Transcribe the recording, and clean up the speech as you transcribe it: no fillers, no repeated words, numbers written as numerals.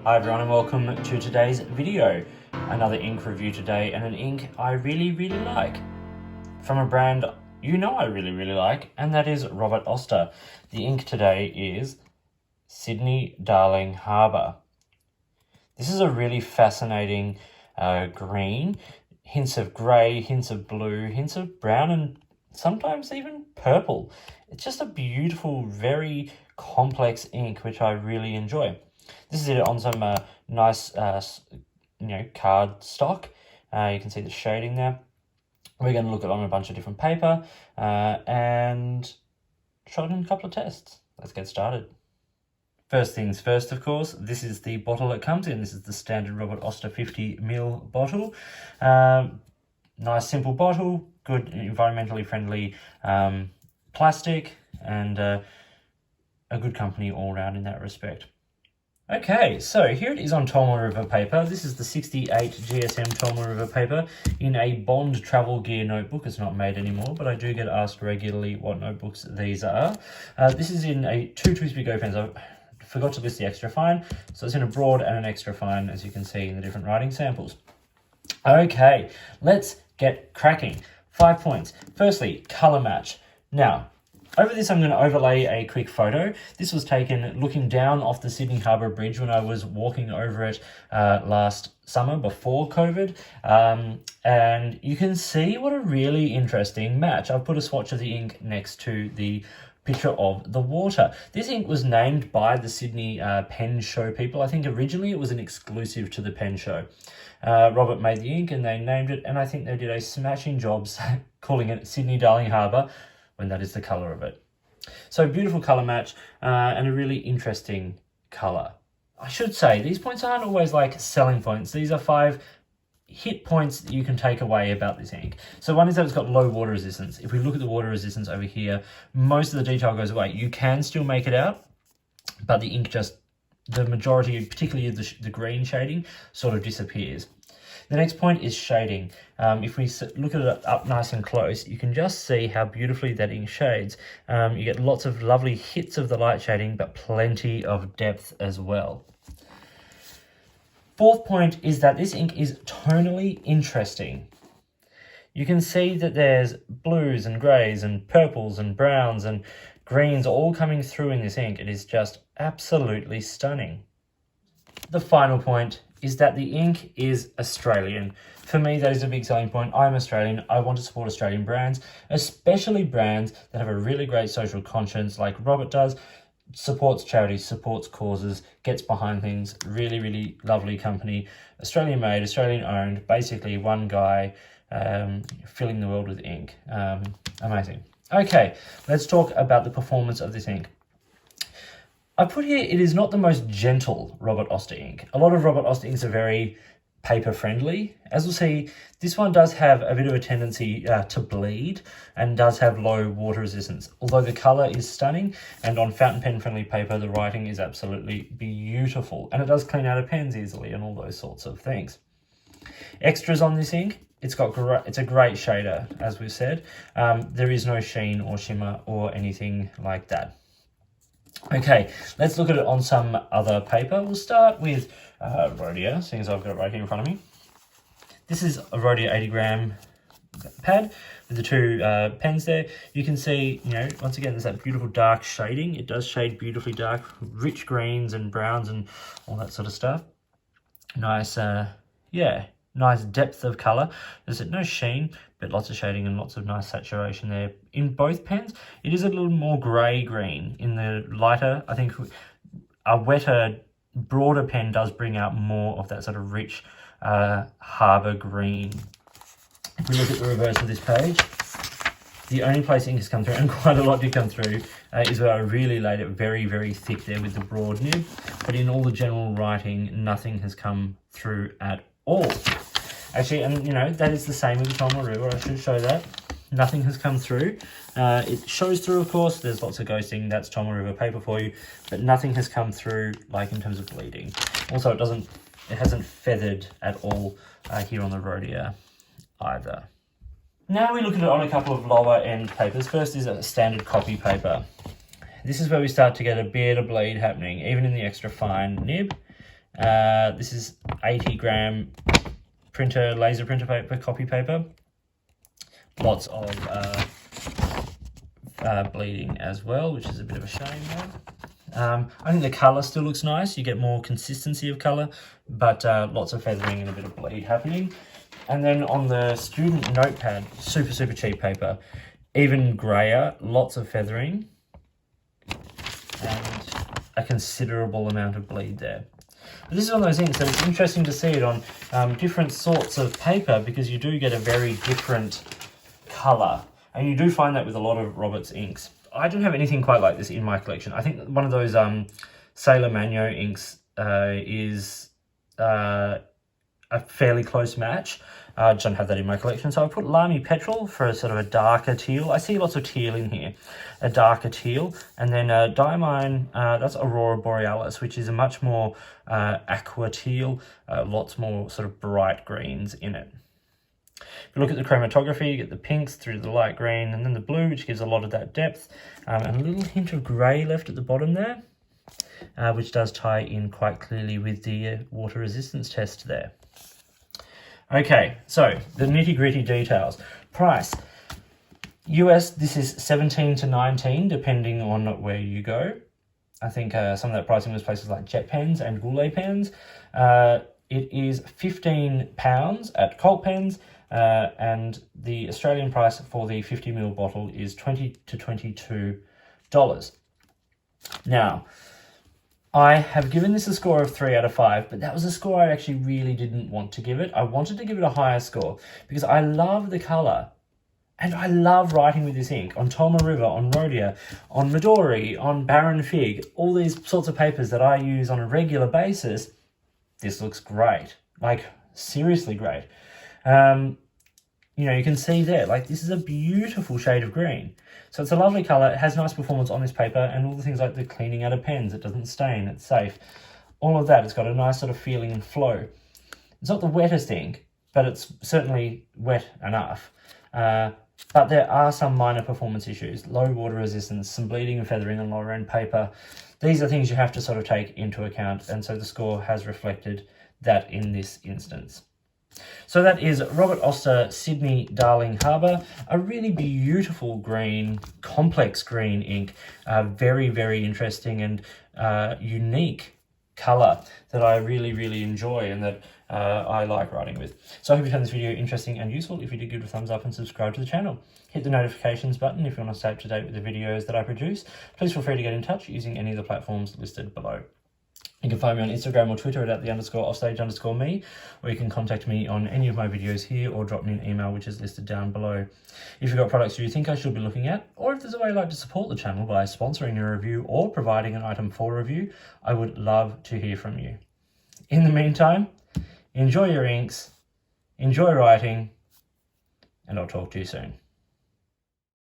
Hi everyone and welcome to today's video. Another ink review today, and an ink I really like. From a brand you know I really like, and that is Robert Oster. The ink today is Sydney Darling Harbour. This is a really fascinating green, hints of grey, hints of blue, hints of brown, and sometimes even purple. It's just a beautiful, very complex ink which I really enjoy. This is it on some nice, card stock. You can see the shading there. We're going to look at it on a bunch of different paper and try it in a couple of tests. Let's get started. First things first, of course, this is the bottle it comes in. This is the standard Robert Oster 50ml bottle. Nice simple bottle, good environmentally friendly plastic, and a good company all around in that respect. Okay, so here it is on Tolma River paper. This is the 68 GSM Tolma River paper in a Bond travel gear notebook. It's not made anymore, but I do get asked regularly what notebooks these are. This is in a 2 twisty go pens. I forgot to list the extra fine, so it's in a broad and an extra fine, as you can see in the different writing samples. Okay, let's get cracking. 5 points. Firstly, colour match. Now, over this, I'm going to overlay a quick photo. This was taken looking down off the Sydney Harbour Bridge when I was walking over it last summer before COVID. And you can see what a really interesting match. I've put a swatch of the ink next to the picture of the water. This ink was named by the Sydney Pen Show people. I think originally it was an exclusive to the Pen Show. Robert made the ink and they named it, and I think they did a smashing job calling it Sydney Darling Harbour, when that is the colour of it. So beautiful colour match and a really interesting colour. I should say, these points aren't always like selling points. These are 5 hit points that you can take away about this ink. So one is that it's got low water resistance. If we look at the water resistance over here, most of the detail goes away. You can still make it out, but the ink just, the majority, particularly the green shading, sort of disappears. The next point is shading. If we look at it up nice and close, you can just see how beautifully that ink shades. You get lots of lovely hits of the light shading, but plenty of depth as well. 4th point is that this ink is tonally interesting. You can see that there's blues and greys and purples and browns and greens all coming through in this ink. It is just absolutely stunning. The final point is that the ink is Australian. For me, that is a big selling point. I'm Australian. I want to support Australian brands, especially brands that have a really great social conscience like Robert does, supports charities, supports causes, gets behind things. Really lovely company. Australian made, Australian owned, basically one guy filling the world with ink. Amazing. Okay, let's talk about the performance of this ink. I put here, it is not the most gentle Robert Oster ink. A lot of Robert Oster inks are very paper friendly. As we'll see, this one does have a bit of a tendency to bleed and does have low water resistance. Although the colour is stunning, and on fountain pen friendly paper, the writing is absolutely beautiful. And it does clean out of pens easily and all those sorts of things. Extras on this ink, it's a great shader, as we've said. There is no sheen or shimmer or anything like that. Okay, let's look at it on some other paper. We'll start with Rhodia, seeing as I've got it right here in front of me. This is a Rhodia 80-gram pad with the 2 pens there. You can see, once again, there's that beautiful dark shading. It does shade beautifully dark, rich greens and browns and all that sort of stuff. Nice, nice depth of colour. There's no sheen, but lots of shading and lots of nice saturation there. In both pens, it is a little more grey-green. In the lighter, I think a wetter, broader pen does bring out more of that sort of rich harbour green. If we look at the reverse of this page, the only place ink has come through, and quite a lot did come through, is where I really laid it very thick there with the broad nib. But in all the general writing, nothing has come through at all. Actually, and that is the same with the Tolma River. I should show that. Nothing has come through. It shows through, of course. There's lots of ghosting. That's Tolma River paper for you. But nothing has come through, like in terms of bleeding. Also, it hasn't feathered at all here on the Rhodia either. Now we look at it on a couple of lower end papers. First is a standard copy paper. This is where we start to get a bit of bleed happening, even in the extra fine nib. This is 80-gram laser printer paper, copy paper. Lots of bleeding as well, which is a bit of a shame though. I think the colour still looks nice. You get more consistency of colour, but lots of feathering and a bit of bleed happening. And then on the student notepad, super, super cheap paper, even grayer, lots of feathering, and a considerable amount of bleed there. But this is one of those things that it's interesting to see it on different sorts of paper, because you do get a very different colour. And you do find that with a lot of Robert's inks. I don't have anything quite like this in my collection. I think one of those Sailor Manio inks is a fairly close match. I just don't have that in my collection. So I put Lamy Petrol for a sort of a darker teal. I see lots of teal in here, a darker teal. And then Diamine, that's Aurora Borealis, which is a much more aqua teal, lots more sort of bright greens in it. If you look at the chromatography, you get the pinks through the light green, and then the blue, which gives a lot of that depth, and a little hint of grey left at the bottom there, which does tie in quite clearly with the water resistance test there. Okay, so the nitty-gritty details. Price. US, this is 17 to 19, depending on where you go. I think some of that pricing was places like Jet Pens and Goulet Pens. It is £15 at Colt Pens, and the Australian price for the 50ml bottle is $20 to $22. Now, I have given this a score of 3 out of 5, but that was a score I actually really didn't want to give it. I wanted to give it a higher score because I love the colour. And I love writing with this ink on Toma River, on Rhodia, on Midori, on Barren Fig, all these sorts of papers that I use on a regular basis. This looks great, like seriously great. You know, you can see there, like this is a beautiful shade of green. So it's a lovely colour, it has nice performance on this paper, and all the things like the cleaning out of pens, it doesn't stain, it's safe. All of that, it's got a nice sort of feeling and flow. It's not the wettest ink, but it's certainly wet enough. But there are some minor performance issues, low water resistance, some bleeding and feathering on lower end paper. These are things you have to sort of take into account, and so the score has reflected that in this instance. So that is Robert Oster Sydney Darling Harbour, a really beautiful green, complex green ink, very, very interesting and unique colour that I really, really enjoy and that I like writing with. So I hope you found this video interesting and useful. If you did, give it a thumbs up and subscribe to the channel. Hit the notifications button if you want to stay up to date with the videos that I produce. Please feel free to get in touch using any of the platforms listed below. You can find me on Instagram or Twitter at @_offstage_me, or you can contact me on any of my videos here or drop me an email which is listed down below. If you've got products you think I should be looking at, or if there's a way you'd like to support the channel by sponsoring a review or providing an item for review, I would love to hear from you. In the meantime, enjoy your inks, enjoy writing, and I'll talk to you soon.